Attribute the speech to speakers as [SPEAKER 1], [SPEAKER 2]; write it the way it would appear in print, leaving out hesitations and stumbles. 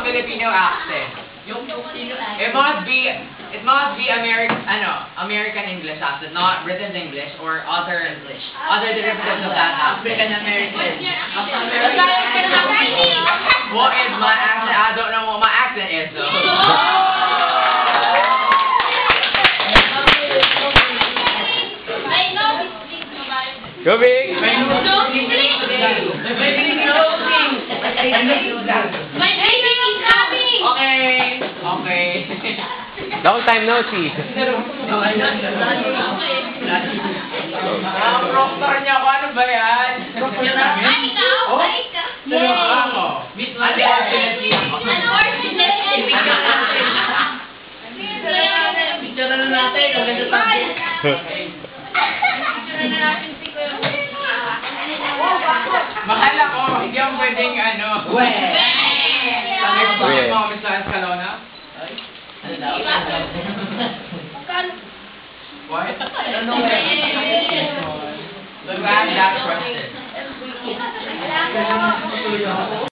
[SPEAKER 1] Filipino accent. It must be American English accent, not British English or other derivatives of that accent.
[SPEAKER 2] African American.
[SPEAKER 1] What is my accent? I don't know what my accent is though.
[SPEAKER 3] Go big!
[SPEAKER 1] Okay.
[SPEAKER 3] Long time no see.
[SPEAKER 1] Proctor niya ako, ano ba yan?
[SPEAKER 2] Picture na natin. Maganda tayo.
[SPEAKER 1] Mahal ako, hindi ako pwedeng sabi ko ba yung mga Mr. Escalona? What? Grab that question.